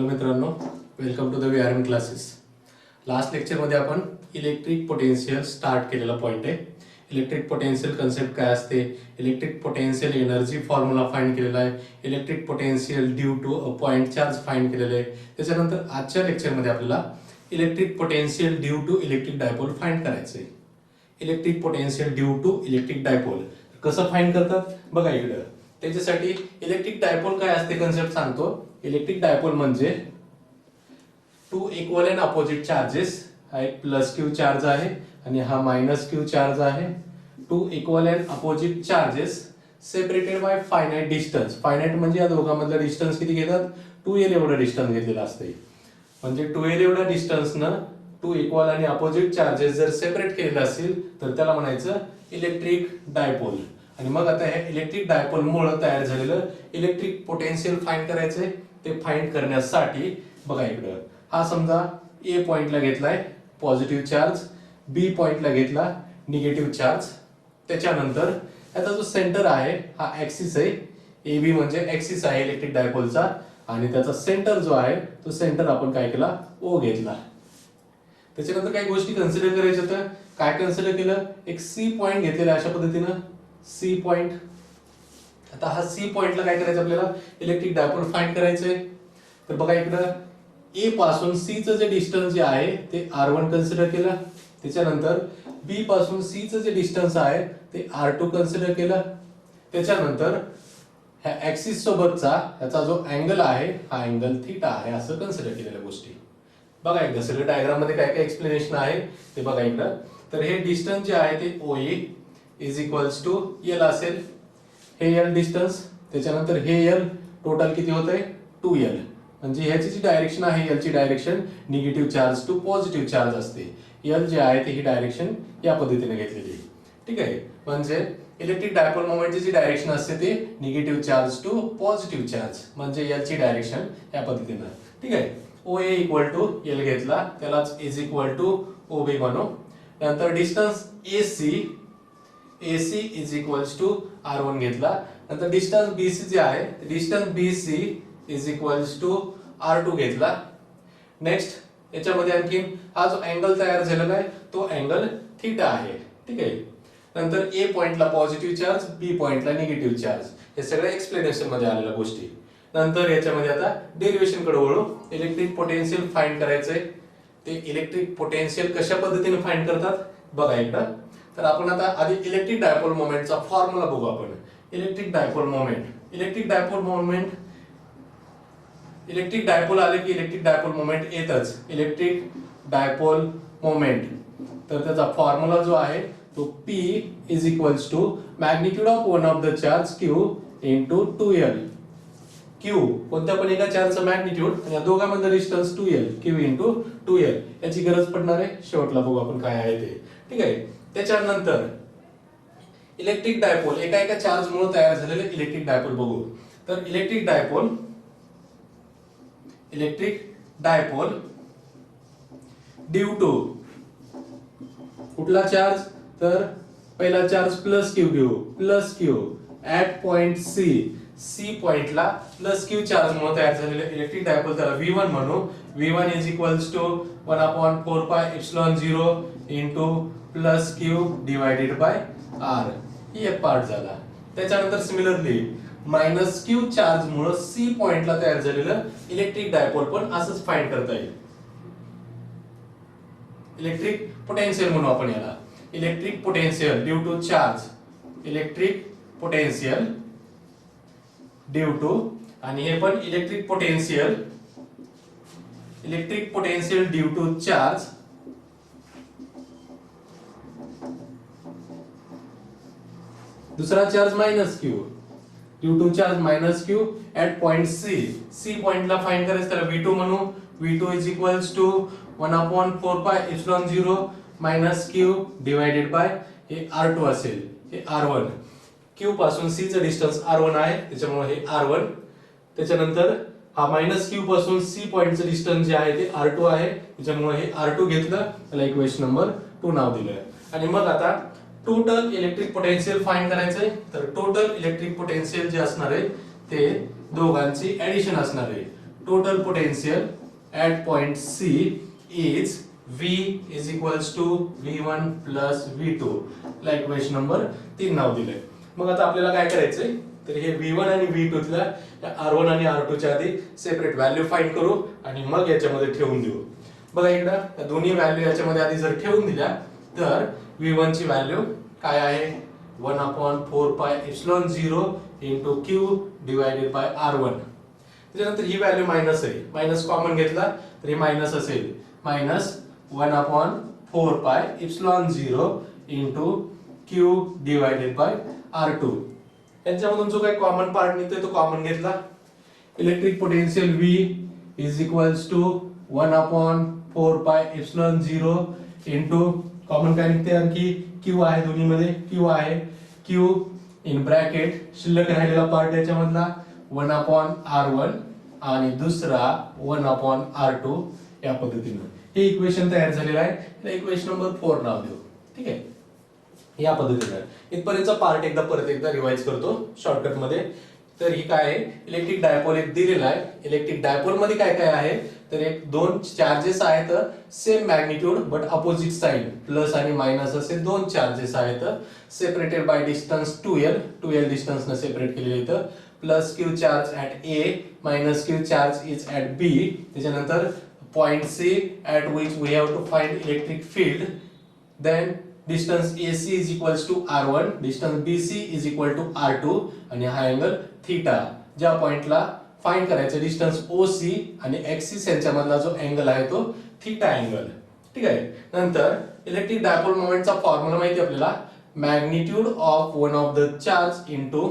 Hello मित्रांनो, welcome to the VRM classes. Last लेक्चरमध्ये आपण इलेक्ट्रिक पोटेन्शियल स्टार्ट केलेला पॉईंट आहे. इलेक्ट्रिक पोटेन्शियल कन्सेप्ट काय असते, electric potential energy formula find केलेला आहे, electric potential due to a point charge find केलेले आहे. त्याच्यानंतर आजच्या लेक्चरमध्ये आपल्याला electric potential due to electric dipole find करायचं आहे. Electric potential due to electric dipole कसं फाइंड करतात बघा इकडं. त्याच्यासाठी इलेक्ट्रिक डायपोल काय असते कन्सेप्ट सांगतो. इलेक्ट्रिक डायपोल म्हणजे two equal and opposite charges, हा एक प्लस क्यू चार्ज आहे आणि हा मायनस क्यू चार्ज आहे. Two equal and opposite charges separated by finite distance. Finite म्हणजे या दोघांमधला डिस्टन्स किती घेतात, 2l एवढा डिस्टन्स घेतलेला असते. म्हणजे 2l एवढा डिस्टन्सनं टू इक्वल आणि अपोजिट चार्जेस जर सेपरेट केलेले असतील तर त्याला म्हणायचं इलेक्ट्रिक डायपोल. आणि मग आता हे इलेक्ट्रिक डायपोल मुळे तयार झालेलं इलेक्ट्रिक पोटेन्शियल फाइंड करायचंय. ते फाइंड करण्यासाठी बघा इकडं, हा समजा ए पॉइंटला घेतलाय पॉझिटिव्ह चार्ज, बी पॉइंटला घेतला निगेटिव्ह चार्ज. त्याच्यानंतर याचा जो सेंटर आहे हा ऍक्सिस आहे, ए बी म्हणजे ऍक्सिस आहे इलेक्ट्रिक डायपोलचा, आणि त्याचा सेंटर जो आहे तो सेंटर आपण काय केला, ओ घेतला. त्याच्यानंतर काही गोष्टी कन्सिडर करायच्या होत्या. काय कन्सिडर केलं, एक सी पॉइंट घेतलेला अशा पद्धतीनं, सी पॉइंट. आता हा सी पॉइंटला काय करायचं आपल्याला, इलेक्ट्रिक डायपोल फाइंड करायचंय. तर बघा इकडं ए पासून सी चं जे डिस्टन्स जे आहे ते r1 कन्सिडर केलं. त्याच्यानंतर बी पासून सी चं जे डिस्टन्स आहे ते r2 कन्सिडर केलं. त्याच्यानंतर ह्या ऍक्सिस सोबतचा याचा जो अँगल आहे हा अँगल थीटा आहे असं कन्सिडर केलेल्या गोष्टी. बघा एकदा सगळं डायग्राम मध्ये काय काय एक्सप्लेनेशन आहे ते बघा इकडं. तर हे डिस्टन्स जे आहे ते OA is equals to L असेल, हे L डिस्टन्स. त्याच्यानंतर हे L टोटल किती होतंय 2L. म्हणजे ह्याची जी डायरेक्शन आहे L ची direction negative charge to positive charge असते. L जे आहे ते ही डायरेक्शन या पद्धतीने घेतलेली आहे. ठीक आहे, म्हणजे इलेक्ट्रिक डायपोल मोमेंटची जी डायरेक्शन असते ते negative charge to positive charge, म्हणजे L ची डायरेक्शन या पद्धतीने. ठीक आहे, OA इक्वल टू L घेतला, त्यालाच इज इक्वल टू OB बनव. नंतर distance AC is equals to R1 घेतला. नंतर डिस्टन्स BC जे आहे, distance BC is equals to R2 घेतला. नेक्स्ट याच्यामध्ये आणखी हा जो अँगल तयार झालेला आहे तो अँगल थीटा आहे. ठीक आहे. नंतर ए पॉइंटला पॉझिटिव्ह चार्ज, बी पॉइंटला निगेटिव्ह चार्ज, हे सगळे एक्सप्लेनेशन मध्ये आलेल्या गोष्टी. नंतर याच्यामध्ये आता डेरिव्हेशन कडे वळू. इलेक्ट्रिक पोटेन्शियल फाइंड करायचंय. ते इलेक्ट्रिक पोटेन्शियल कशा पद्धतीने फाइंड करतात बघा इकडं. तर आपण आता आधी इलेक्ट्रिक डायपोल मोमेंटचा फॉर्म्युला बघू आपण. Electric dipole moment, electric dipole moment, electric dipole आले की इलेक्ट्रिक डायपोल मोमेंट येतच. इलेक्ट्रिक डायपोल मोमेंट, तर त्याचा फॉर्म्युला जो आहे तो P is equals to magnitude of one of the charge Q into 2L. Q कोणत्या पण एका चार्जचा मॅग्निट्यूड आणि या दोघांमधला distance 2L, Q into 2L. याची गरज पडणार आहे, शेवटला बघू आपण काय आहे ते. ठीक आहे. त्याच्यानंतर इलेक्ट्रिक डायपोल, एका चार्ज मुळे तयार झालेले इलेक्ट्रिक डायपोल बघू. तर इलेक्ट्रिक डायपोल ड्यू टू कुठला चार्ज, तर पहिला चार्ज प्लस क्यू घेऊ, plus Q at point C पॉइंटला प्लस क्यू चार्ज मुळे तयार झालेले इलेक्ट्रिक डायपोल त्याला V1 म्हणू. V1 is equals to 1/4 pi epsilon 0 into plus Q divided by R. ही एक पार्ट झाला. त्याच्यानंतर सिमिलरली मायनस क्यू चार्ज मुळे सी पॉइंटला तयार झालेलं इलेक्ट्रिक डायपोल पण असंच फाइंड करता येईल. इलेक्ट्रिक पोटेन्शियल म्हणू आपण याला. Electric potential due to charge, electric potential due to, आणि हे पण electric potential due to charge दुसरा charge minus q, due to charge minus q at point C पॉइंटला फाइंड करायचं, त्याला V2 म्हणू. V2 is equals to 1/4 pi epsilon 0 minus Q divided by हे R2 असेल, हे R1. Q पासून C चं डिस्टन्स R1 आहे, त्याच्यामुळे हे R1. त्याच्यानंतर हा मायनस क्यू पासून सी पॉइंटचं डिस्टन्स जे आहे ते R2 आहे, त्याच्यामुळे हे R2 घेतलं, त्याला इक्वेशन नंबर 2 नाव दिलं. आणि मग आता टोटल इलेक्ट्रिक पोटेन्शियल फाइंड करायचंय. तर टोटल इलेक्ट्रिक पोटेन्शियल जे असणार आहे ते दोघांची ऍडिशन असणार आहे. total potential at point C is V is equals to V1 plus V2 ला इक्वेशन नंबर 3 नाव दिलंय. मग आता आपल्याला काय करायचंय, तर हे V1 आणि V2 ला R1 आणि R2 च्या आधी सेपरेट व्हॅल्यू फाइंड करू आणि मग याच्यामध्ये ठेवून देऊ. बघा इकडे या दोन्ही व्हॅल्यू याच्यामध्ये आधी जर ठेवून दिल्या तर V1 ची व्हॅल्यू काय आहे 1/4 pi epsilon 0 into Q divided by R1. त्याच्यानंतर ही व्हॅल्यू मायनस आहे, मायनस कॉमन घेतला तर हे मायनस असेल, minus 1/4 pi epsilon 0 into Q divided by R2. यांच्यामधून जो काही कॉमन पार्ट निघतोय तो कॉमन घेतला. Electric potential V is equals to 1/4 pi epsilon 0 into common काय निघते आणखी Q आहे, दोन्ही मध्ये Q आहे, Q इन ब्रॅकेट शिल्लक राहिलेला पार्ट याच्यामधला 1/R1 आणि दुसरा 1/R2 या पद्धतीने हे इक्वेशन तयार झालेलं आहे. त्याला इक्वेशन नंबर 4 नाव देऊ. ठीक आहे, या पद्धतीने इथपर्यंतचा पार्ट परत एकदा रिवाइज करतो शॉर्टकट मध्ये. तर ही काय आहे, इलेक्ट्रिक डायपोल एक दिलेला आहे. इलेक्ट्रिक डायपोल मध्ये काय काय आहे, तर एक दोन चार्जेस आहेत same magnitude but opposite side, plus आणि मायनस असे दोन चार्जेस आहेत separated by distance 2L distance ने सेपरेट केलेले इथं. Plus Q charge at A minus Q charge is at B. त्याच्यानंतर point C at which we have to find electric field. Then distance AC is equals to R1, distance BC is equal to R2 आणि हा angle theta. ज्या पॉइंटला find करायचं distance OC आणि axis यांच्या मधला जो अँगल आहे तो थीटा अँगल. ठीक आहे. नंतर इलेक्ट्रिक डायपोल मोमेंटचा फॉर्म्युला माहिती आपल्याला, magnitude of one of the charge into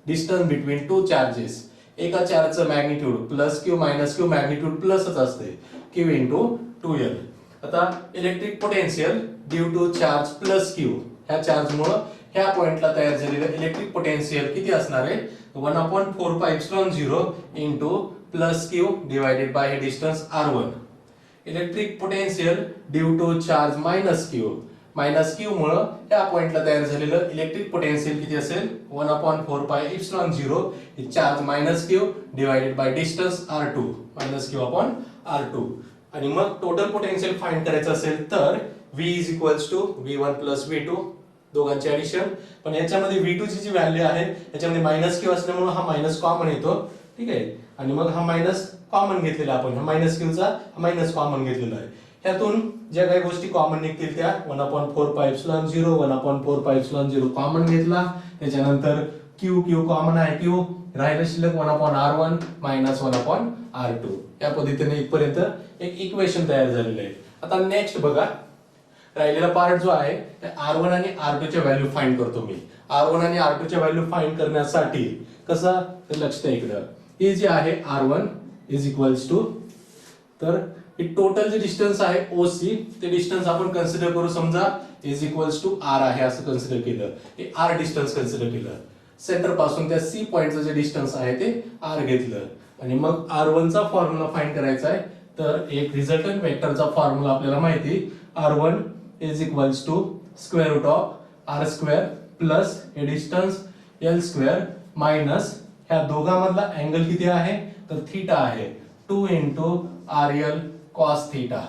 distance between two charges. एका चार्जचं magnitude plus Q minus Q, magnitude प्लसच असते, Q इंटू 2L. आता electric potential due to charge plus Q, ह्या चार्जमुळे ह्या पॉइंटला तयार झालेलं इलेक्ट्रिक पोटेन्शियल किती असणार आहे 1/4 pi epsilon 0 into plus Q divided by हे distance R1. Electric potential due to charge minus Q मुळे या पॉइंटला तयार झालेलं इलेक्ट्रिक पोटेन्शियल किती असेल 1/4 pi epsilon 0 charge minus Q divided by distance R2 minus Q upon R2. आणि मग टोटल पोटेन्शियल फाइंड करायचं असेल तर V is equals to V1 plus V2 दोघांचे ऍडिशन. पण याच्यामध्ये V2 ची जी व्हॅल्यू आहे याच्यामध्ये मायनस Q असल्यामुळे हा मायनस कॉमन येतो. ठीक आहे, आणि मग हा मायनस कॉमन घेतलेला आपण, हा मायनस Q चा मायनस कॉमन घेतलेला आहे. ह्यातून ज्या काही गोष्टी कॉमन निघतील त्या 1/4 pi epsilon 0 1/4 pi epsilon 0 common घेतला. त्याच्यानंतर Q कॉमन आहे, Q राहिलं शिल्लक 1/R1 मायनस 1/R2. या पद्धतीने इथपर्यंत एक इक्वेशन तयार झालेलं आहे. आता नेक्स्ट बघा, राहिलेला पार्ट जो आहे R1 आणि R2 च्या व्हॅल्यू फाइंड करतो मी. R1 आणि R2 च्या व्हॅल्यू फाइंड करण्यासाठी कसं, तर लक्ष द्या इकडं. हे जे आहे R1 इज इक्वल्स टू, तर हे टोटल जे डिस्टन्स आहे OC ते डिस्टन्स आपण कन्सिडर करू, समजा इज इक्वल्स टू R आहे असं कन्सिडर केलं. हे R डिस्टन्स कन्सिडर केलं. सेंटर पासून त्या C पॉइंटचं जे डिस्टन्स आहे ते R घेतलं. आणि मग R1 चा फॉर्म्युला फाइंड करायचा आहे. तर एक रिझल्टंट वेक्टरचा फॉर्म्युला आपल्याला माहिती, R1 is equals to square root of R square plus हे डिस्टन्स L square minus ह्या दोघांमधला अँगल किती आहे तर थीटा आहे 2 into RL cos theta.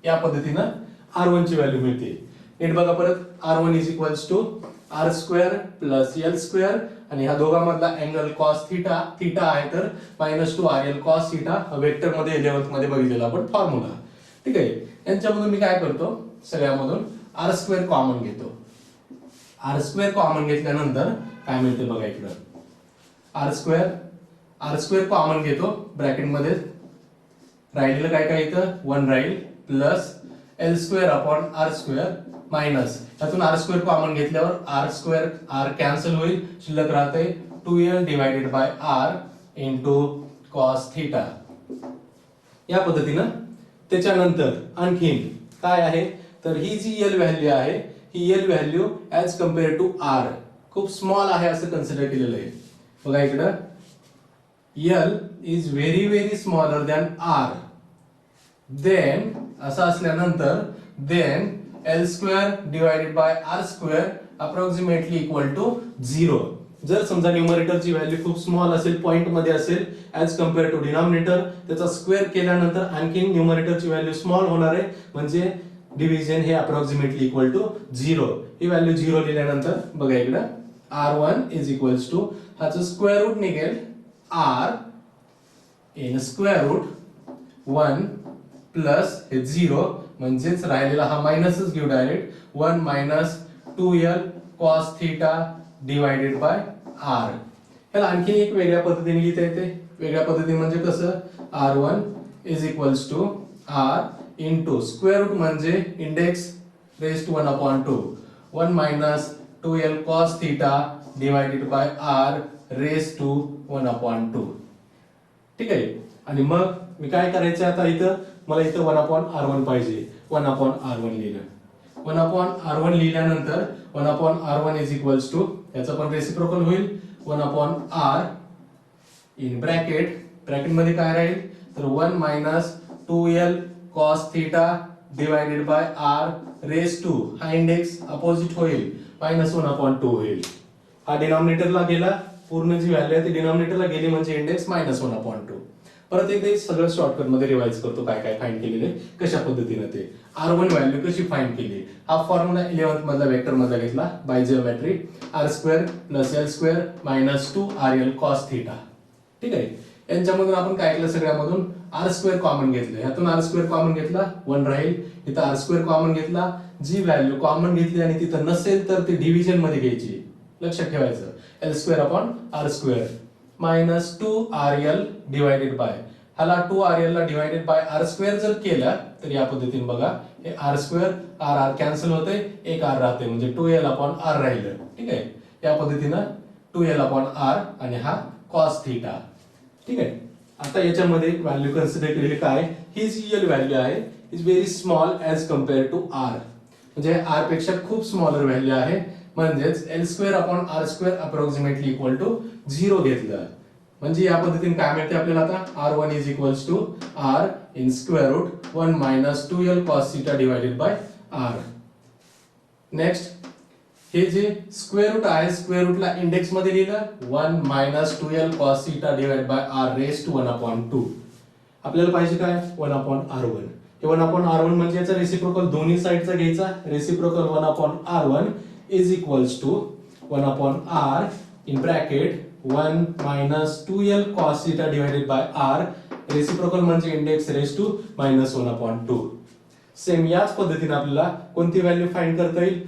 या पद्धतीनं R1 ची व्हॅल्यू मिळते. नीट बघा परत, R1 is equals to R square plus L square आणि ह्या दोघांमधला अँगल cos थीटा आहे तर -2 RL cos theta वेक्टर मध्ये 11th मध्ये बघितलेला आपण फॉर्म्युला. ठीक आहे, यांच्यामधून मी काय करतो, सगळ्यामधून R स्क्वेअर कॉमन घेतो. R स्क्वेअर कॉमन घेतल्यानंतर काय मिळते बघा इकडं, R स्क्वेअर कॉमन घेतो, ब्रॅकेट मध्ये राहिलेलं काय काय इथं 1 राहील plus L square upon R square minus यातून R स्क्वेअर कॉमन घेतल्यावर R स्क्वेअर R कॅन्सल होईल, शिल्लक राहते 2L divided by R into cos theta. या पद्धतीनं त्याच्यानंतर आणखीन काय आहे तर ही जी L व्हॅल्यू आहे ही L value as compare to R खूप स्मॉल आहे असं कन्सिडर केलेलं आहे. बघा इकडं L is very very smaller than R. Then असं असल्यानंतर then L square divided by R square approximately equal to 0. जर समजा न्यूमरेटरची व्हॅल्यू खूप स्मॉल असेल, पॉइंट मध्ये असेल ऍज कम्पेअर टू डिनॉमिनेटर, त्याचा स्क्वेअर केल्यानंतर आणखी न्यूमरेटरची व्हॅल्यू स्मॉल होणार आहे, म्हणजे डिव्हिजन हे अप्रॉक्सिमेटली इक्वल टू 0. ही व्हॅल्यू 0 लिहिल्यानंतर बघा इकडं r1 इज इक्वल्स टू ह्याचं स्क्वेअर रूट निघेल r in square root 1 plus हे 0, म्हणजेच राहिलेला हा मायनसच घेऊ direct, 1 minus 2l cos theta divided by r. याला आणखी एक वेगळ्या पद्धतीने लिहिता येते. वेगळ्या पद्धतीने म्हणजे कसं, r1 is equals to r into square root म्हणजे index raise to 1 upon 2, 1 minus 2l cos theta divided by r raise to 1 upon 2. ठीक आहे. आणि मग मी काय करायचं आता, इथं मला इथं 1 अपॉन r1 पाहिजे, 1 अपॉन r1 लिहिलं. 1 अपॉन r1 लिहिल्यानंतर 1 upon r1 is equals to याचा पण रेसिप्रोकल होईल 1 अपॉन r इन ब्रॅकेट मध्ये काय राहील तर 1 minus 2l cos theta divided by r raise to, हा इंडेक्स अपोजिट होईल, मायनस 1 अपॉन 2 होईल. हा डिनॉमिनेटरला गेला, पूर्ण जी व्हॅल्यू आहे ती डिनॉमिनेटरला गेली म्हणजे इंडेक्स मायनस 1 अपॉन 2. परत एकदा सगळं शॉर्टकट मध्ये रिवाइज करतो काय काय फाइंड केलेले, कशा पद्धतीने ते r1 व्हॅल्यू कशी फाइंड केली. हा फॉर्म्युला 11th मधला वेक्टर मधला घेतला by geometry, r² plus l² minus 2rl cos theta. ठीक आहे. यांच्यामधून आपण काय केलं, सगळ्यामधून r² कॉमन घेतलं, यातून r² कॉमन घेतला 1 राहील, इथं r² कॉमन घेतला, जी व्हॅल्यू कॉमन घेतली आणि तिथं नसेल तर ती डिव्हिजन मध्ये घ्यायची, लक्षात ठेवायचं, l² upon r² minus 2rl divided by, ह्याला 2rl ला डिवाइडेड बाय r² जर केलं तर या पद्धतीने बघा, हे r² r कॅन्सल होते, एक r राहते, म्हणजे 2l अपॉन r राहिलं. ठीक आहे. या पद्धतीनं 2l अपॉन r आणि हा cos थीटा. ठीक आहे. आता याच्यामध्ये व्हॅल्यू कन्सिडर केलेली काय, ही जी l व्हॅल्यू आहे is very small as compare to r, म्हणजे r पेक्षा खूप स्मॉलर व्हॅल्यू आहे, म्हणजेच l² upon r² approximately equal to 0 घेतलं, म्हणजे या पद्धतीने काय मिळते आपल्याला आता, r1 is equals to r in square root 1 minus 2l cos theta divided by r. Next, हे जे स्क्वेअर रूट आहे, स्क्वेअर रूटला इंडेक्स मध्ये लिहिलं 1 minus 2l cos theta divided by r raise to 1 upon 2. आपल्याला पाहिजे काय, 1 अपॉन r1. हे 1 अपॉन r1 म्हणजे याचा रेसिप्रोकल दोन्ही साइडचा घ्यायचा, reciprocal 1 upon r1 is equals to 1 upon r in bracket 1 minus 2l cos theta divided by r, reciprocal म्हणजे index raise to minus 1 upon 2. Same याच पद्धतीने आपल्याला कोणती व्हॅल्यू फाइंड करता येईल,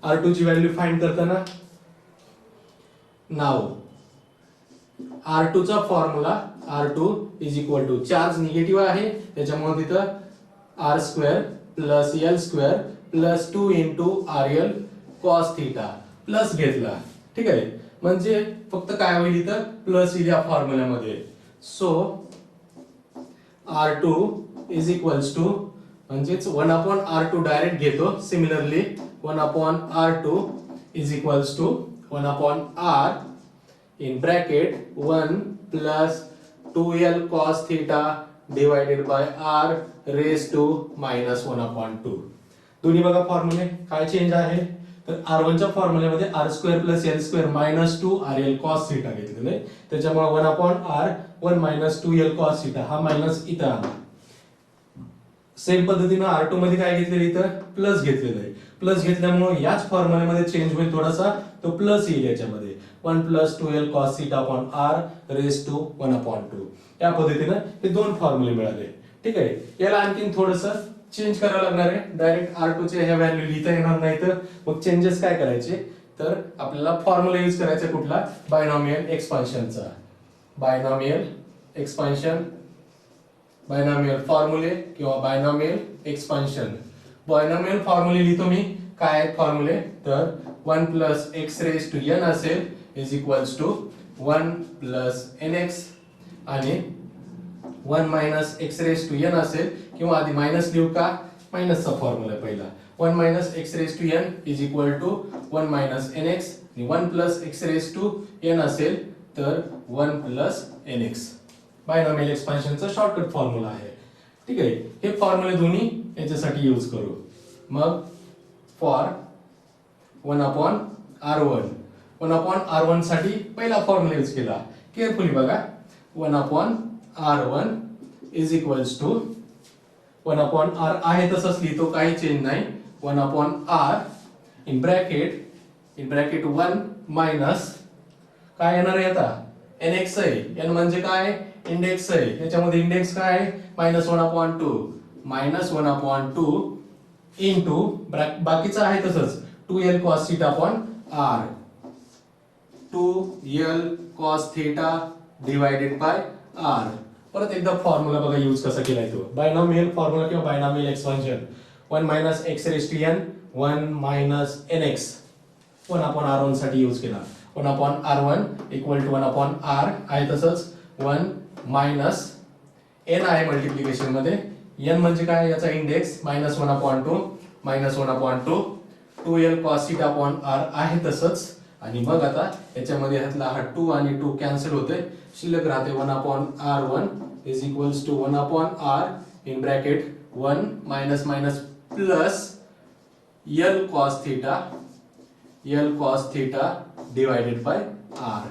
r2 ची व्हॅल्यू फाइंड करताना नाव r2 चा formula, r2 is equal to, charge negative आहे त्याच्यामुळे तिथं r² plus l² plus 2 into rl cos theta plus घेतला. ठीक आहे. म्हणजे फक्त काय होईल, इथं प्लस येईल या फॉर्म्युल्यामध्ये. So r2 is equals to, म्हणजेच 1 अपॉन r2 डायरेक्ट घेतो, similarly 1 upon r2 is equals to 1 upon r in bracket 1 plus 2l cos theta divided by r raise to minus 1 upon 2. दोन्ही बघा फॉर्म्युले काय चेंज आहे, तर r1 च्या फॉर्म्युल्यामध्ये r² plus l² minus 2rl cos theta घेतलेलं आहे, त्याच्यामुळे 1 upon r 1 minus 2l cos theta, हा मायनस इथं आला. सेम पद्धतीने r2 मध्ये काय घेतलेलं, इथं प्लस घेतलेलं आहे, प्लस घेतल्यामुळे याच फॉर्म्युल्यामध्ये चेंज होईल थोडासा, तो प्लस येईल याच्यामध्ये 1 plus 2l cos theta upon r raise to 1 upon 2. या पद्धतीने हे दोन फॉर्म्युले मिळाले. ठीक आहे. याला आणखीन थोडंसं चेंज करावं लागणार आहे, डायरेक्ट r2 चे ह्या व्हॅल्यू लिहिता येणार नाही, तर मग चेंजेस काय करायचे, तर आपल्याला फॉर्म्युला यूज करायचा कुठला, बायनॉमियल एक्सपान्शनचा. बायनॉमियल एक्सपान्शन, बायनॉमियल फॉर्म्युले किंवा बायनॉमियल एक्सपान्शन. बायनॉमियल फॉर्म्युले लिहितो मी, काय फॉर्म्युले, तर 1 plus x raise to n असेल is equals to 1 plus nx आणि 1 minus x raise to n असेल, किंवा आधी मायनस लिहू का, मायनसचा फॉर्म्युला पहिला, 1 minus x raise to n is equal to 1 minus nx आणि 1 plus x raise to n असेल तर 1 प्लस nx. बायनॉमियल एक्सपान्शनचा शॉर्टकट फॉर्म्युला आहे. ठीक आहे. हे फॉर्म्युले दोन्ही याच्यासाठी यूज करू. मग फॉर 1 अपॉन r1 1/r1 साठी पहिला फॉर्म्युला यूज केला. केअरफुली बघा. 1/r1 is equals to 1/r आहे तसंच लिहितो, काही चेंज नाही. 1/r इन ब्रॅकेट 1 मायनस काय येणार आहे आता nx आहे. n म्हणजे काय इंडेक्स आहे. याच्यामध्ये इंडेक्स काय आहे -1/2 इंटू बाकीचं आहे तसंच 2l cos theta upon r 2l cos theta divided by r. परत एकदा फॉर्म्युला बघा यूज कसा केलाय तो. बायनॉमियल फॉर्म्युला किंवा binomial expansion 1 minus x raised to n 1 minus nx 1/r1 साठी यूज केला. 1/r1 इक्वल टू 1/r आहे तसंच 1 मायनस n आहे मल्टिप्लिकेशन मध्ये. n म्हणजे काय याचा index -1/2 2l cos theta upon r आहे तसंच. आणि मग आता याच्यामध्ये ह्यातला हा 2 आणि 2 कॅन्सल होते. शिल्लक राहते 1/r1 is equals to 1/r in bracket 1 minus minus plus l cos theta divided by r.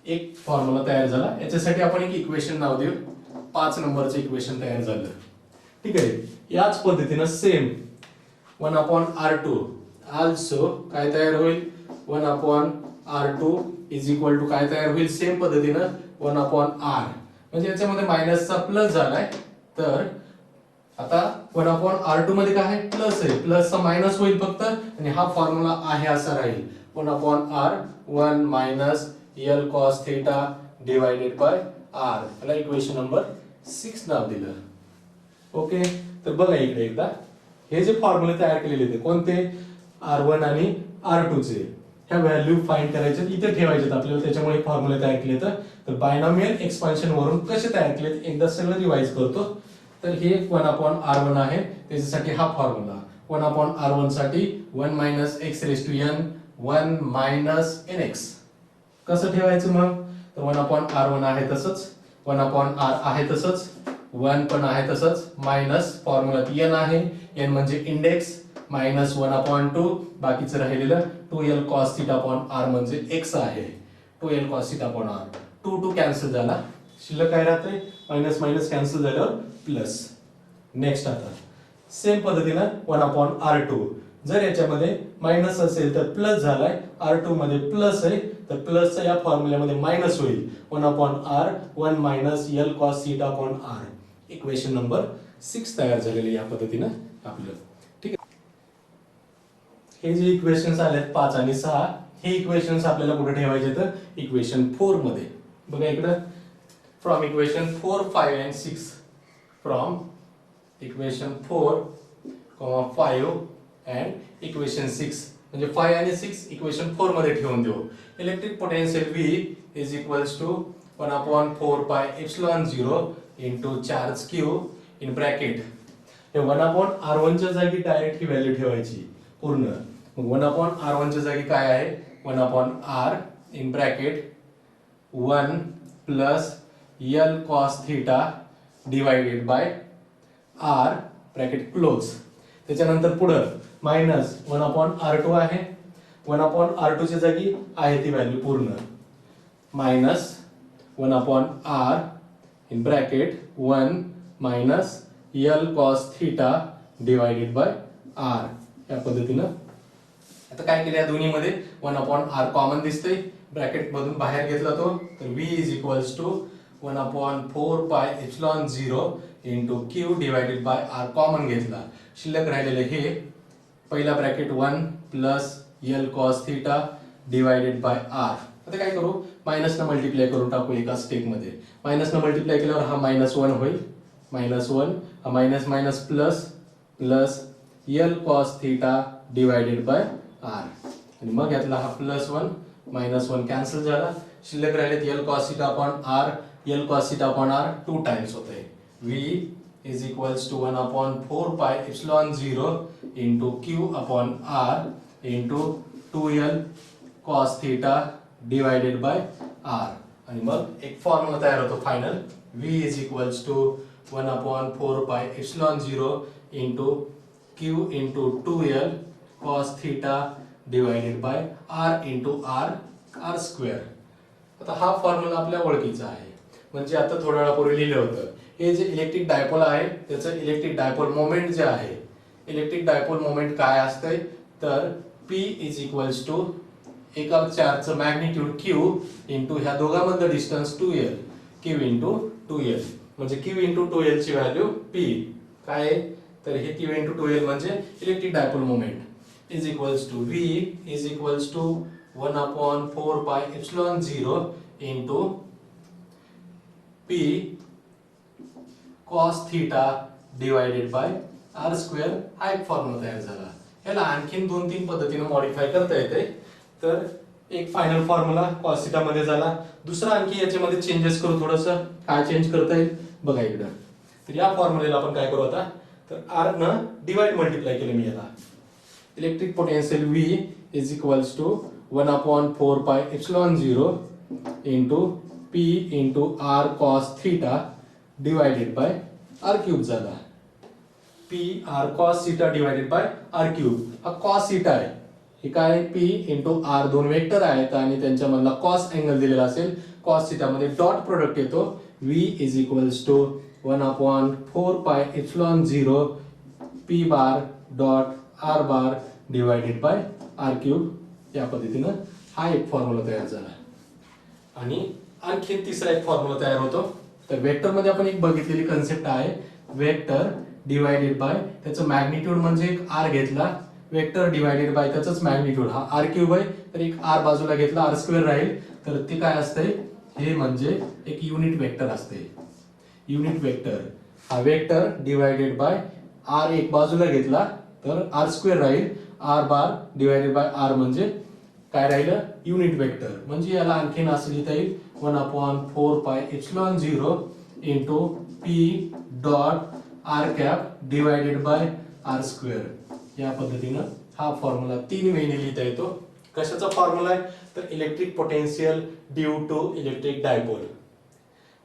एक फॉर्म्युला तयार झाला. याच्यासाठी आपण एक इक्वेशन नाव देऊ. 5 नंबरचं इक्वेशन तयार झालं. ठीक आहे. याच पद्धतीनं सेम 1/r2 आल्सो काय तयार होईल 1/r2 इज इक्वल टू काय तयार होईल सेम पद्धतीनं 1/r. म्हणजे याच्यामध्ये मायनसचा प्लस झालाय. तर आता 1/r2 मध्ये काय आहे प्लस आहे. प्लसचा मायनस होईल फक्त आणि हा फॉर्म्युला आहे असा राहील 1/r 1 minus l cos theta divided by r. याला इक्वेशन नंबर 6 नाव दिलं. ओके. तर बघा इकडे एकदा हे जे फॉर्म्युले तयार केलेले होते कोणते r1 आणि r2 चे ह्या व्हॅल्यू फाइंड करायचे इथे ठेवायचे आपल्याला. त्याच्यामुळे फॉर्म्युले तयार केले. तर बायनॉमियल एक्सपान्शन वरून कसे तयार केले एकदा सगळं रिवाइज करतो. तर हे 1/r1 आहे. त्याच्यासाठी हा फॉर्म्युला 1/r1 साठी 1 minus x raised to n 1 minus nx. कसं ठेवायचं मग तर 1/r1 आहे तसंच 1/r आहे तसंच 1 पण आहे तसंच मायनस फॉर्म्युलात n आहे. n म्हणजे इंडेक्स मायनस 1/2 बाकीचं राहिलेलं 2l cos theta upon r म्हणजे x आहे. 2l cos theta upon r 2 cancel झाला. शिल्लक काय राहते मायनस मायनस कॅन्सल झाल्यावर प्लस. नेक्स्ट आता सेम पद्धतीनं 1/r2 जर याच्यामध्ये मायनस असेल तर प्लस झालाय. r2 मध्ये प्लस आहे तर प्लसचा या फॉर्म्युल्यामध्ये मायनस होईल 1/r 1 minus l cos theta upon r. Equation number 6 तयार झालेले या पद्धतीनं आपलं. ठीक आहे. हे जे इक्वेशन्स आलेत 5 आणि 6 हे इक्वेशन्स आपल्याला कुठे ठेवायचे तर इक्वेशन 4 मध्ये. बघा इकडे from equation 4 5 and 6 from equation 4, 5 and equation 6 म्हणजे 5 आणि 6 इक्वेशन 4 मध्ये ठेवून देऊ. Electric potential V is equals to 1/4 pi epsilon 0 into charge Q in bracket. हे 1/r1 च्या जागी डायरेक्ट ही व्हॅल्यू ठेवायची पूर्ण. मग 1/r1 च्या जागी काय आहे 1/r in bracket 1 plus l cos theta divided by r bracket close. त्याच्यानंतर पुढे मायनस 1/r2 आहे. 1/r2 च्या जागी आहे ती व्हॅल्यू पूर्ण minus 1/r in bracket 1 minus l cos theta divided by r. या पद्धतीनं आता काय केलं या दोन्ही मध्ये 1/r कॉमन दिसते ब्रॅकेट मधून बाहेर घेतला तो. तर v is equals to 1/4 pi epsilon 0 into q divided by r common घेतला. शिल्लक राहिलेले हे पहिला bracket 1 plus l cos theta divided by r. आता काय करू मायनस न मल्टिप्लाय करून टाकू एका स्टेप मध्ये. मायनस न मल्टिप्लाय केल्यावर हा -1 होईल. -1 हा minus minus plus plus l cos theta divided by r. आणि मग यातला हा +1 -1 कॅन्सल झाला. शिल्लक राहिलेत l cos theta upon r. l cos theta upon r 2 times होते. v is equals to 1/4 pi epsilon 0 into q upon r into 2l cos theta divided by r. आणि मग एक फॉर्म्युला तयार होतो final v is equals to 1/4 pi epsilon 0 into q into 2l cos theta divided by R into R R square. आता हा formula आपल्या ओळखीचा आहे, म्हणजे आता थोड्या वेळापूर्वी लिहिलं होतं. हे जे इलेक्ट्रिक डायपोल आहे त्याचं इलेक्ट्रिक डायपोल मोमेंट जे आहे, इलेक्ट्रिक डायपोल मोमेंट काय असतंय तर P इज इक्वल्स टू एका चार्जचं मॅग्निट्यूड Q इंटू ह्या दोघांमधलं distance 2L, Q into 2L. म्हणजे Q इंटू 2L ची व्हॅल्यू P काय आहे तर हे Q इंटू 2L म्हणजे electric dipole moment is equals to V is equals to 1/4 pi epsilon 0 into P cos theta divided by R square. हा एक formula तयार झाला. याला आणखीन 2-3 पद्धतीने मॉडिफाय करता येते. तर एक फायनल फॉर्म्युला cos थीटा मध्ये झाला. दुसरा आणखी याच्यामध्ये चेंजेस करू, थोडंसं काय चेंज करता येईल बघा इकडं. तर या फॉर्म्युलेला आपण काय करू आता तर आर न डिवाइड मल्टिप्लाय केलं मी याला. Electric potential V is equals to 1/4 pi epsilon 0 into P into R cos theta divided by R cube झाला. P R cos theta divided by R cube. हा cos थीटा आहे, हे काय P into R दोन vector आहेत आणि त्यांच्यामधला cos angle दिलेला असेल. cos थीटा मध्ये डॉट प्रोडक्ट येतो. V is equals to 1/4 pi epsilon 0 P bar dot R bar divided by R cube. या पद्धतीनं हा एक फॉर्म्युला तयार झाला. आणि आणखी तिसरा एक फॉर्म्युला तयार होतो. तर वेक्टर मध्ये आपण एक बघितलेली कन्सेप्ट आहे, वेक्टर डिवायडेड बाय त्याचं मॅग्निट्यूड म्हणजे एक आर घेतला, वेक्टर डिवायडेड बाय त्याचंच मॅग्निट्यूड. हा आर क्यूब आहे तर एक आर बाजूला घेतला, आर स्क्वेअर राहील. तर ते काय असतंय हे म्हणजे एक युनिट वेक्टर असते. युनिट वेक्टर हा वेक्टर डिवायडेड बाय आर एक बाजूला घेतला तर आर स्क्वेअर राहील. R bar divided by R म्हणजे काय राहिलं युनिट वेक्टर. म्हणजे याला आणखीन असं लिहिता येईल 1/4 pi epsilon 0 into P dot R cap divided by R square. या पद्धतीनं हा फॉर्म्युला 3 वेळेने लिहिता येतो. कशाचा फॉर्म्युला आहे तर electric potential due to electric dipole.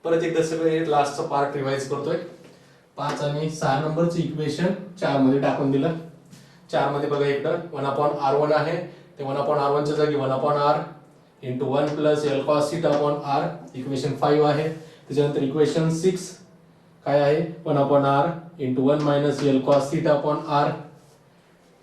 परत एकदा सगळे लास्टचा पार्ट रिवाइज करतोय. 5 आणि 6 नंबरचं इक्वेशन 4 मध्ये टाकून दिलं. 4 मध्ये बघा इकडं 1/r1 आहे, ते 1/r1 च्या जागी 1/r into 1 plus L cos theta upon R. Equation 5 आहे. त्याच्यानंतर इक्वेशन 6 काय आहे 1/r into 1 minus L cos theta upon R.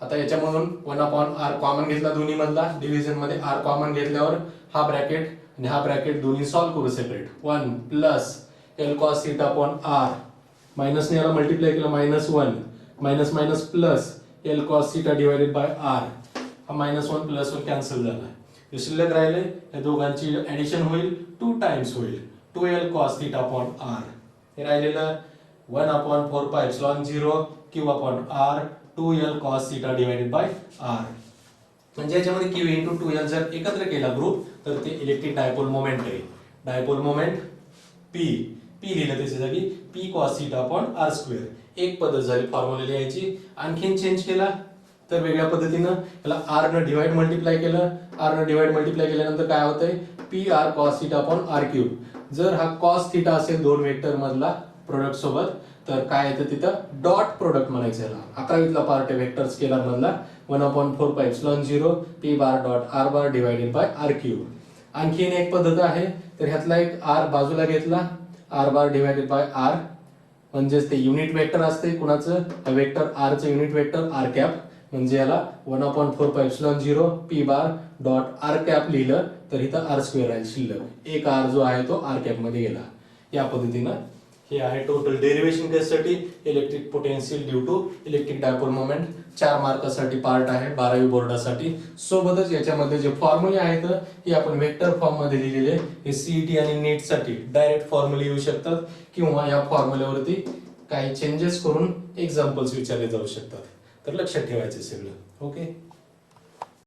आता याच्यामधून 1/r कॉमन घेतला दोन्ही मधला, डिव्हिजन मध्ये r कॉमन घेतल्यावर हा ब्रॅकेट आणि हा ब्रॅकेट दोन्ही सॉल्व्ह करू separate. 1 plus L cos theta upon R minus ने याला मल्टिप्लाय केलं -1 minus minus plus L cos theta divided by R. हा -1 +1 कॅन्सल झाला. जे शिल्लक राहिले या दोघांची ऍडिशन होईल 2 टाइम्स होईल 2l cos theta upon r. हे राहिलेलं 1/4 pi epsilon 0 q upon r 2l cos theta divided by r. म्हणजे याच्यामध्ये q इंटू 2l जर एकत्र केला ग्रुप तर ते इलेक्ट्रिक डायपोल मोमेंट आहे. डायपोल मोमेंट p लिहिलं त्याच्या जागी p cos theta upon r square. एक पद्धत झाली फॉर्म्युला लिहायची. आणखीन चेंज केला तर वेगळ्या पद्धतीनं याला r न डिवाइड मल्टिप्लाय केलं. r न डिवाइड मल्टिप्लाय केल्यानंतर काय होतंय p r cos theta upon r cube. जर हा cos थीटा असेल दोन वेक्टर मधला प्रोडक्ट सोबत तर काय येतं तिथं डॉट प्रोडक्ट म्हणायचं याला. 11वीतला पार्ट आहे वेक्टर स्केलर मधला 1/4 pi epsilon 0 p bar dot r bar divided by r cube. आणखीन एक पद्धत आहे तर ह्यातला एक r बाजूला घेतला r bar divided by r म्हणजेच ते युनिट वेक्टर असते कुणाचं वेक्टर r चं युनिट वेक्टर r कॅप. म्हणजे याला 1/4 pi epsilon 0 p bar dot r cap लिहिलं तर इथं r स्क्वेअर राहील शिल्लक. एक r जो आहे तो r कॅप मध्ये गेला. या पद्धतीनं हे आहे टोटल डेरिवेशन कशासाठी electric potential due to electric dipole moment. 4 मार्कासाठी पार्ट आहे 12वी बोर्डासाठी. सोबतच याच्यामध्ये जे फॉर्म्युले आहेत हे आपण वेक्टर फॉर्म मध्ये लिहिलेले. हे सीईटी आणि नीट साठी डायरेक्ट फॉर्म्युले येऊ शकतात किंवा या फॉर्म्युल्यावरती काही चेंजेस करून एक्झाम्पल्स विचारले जाऊ शकतात. तर लक्षात ठेवायचं सगळं. ओके.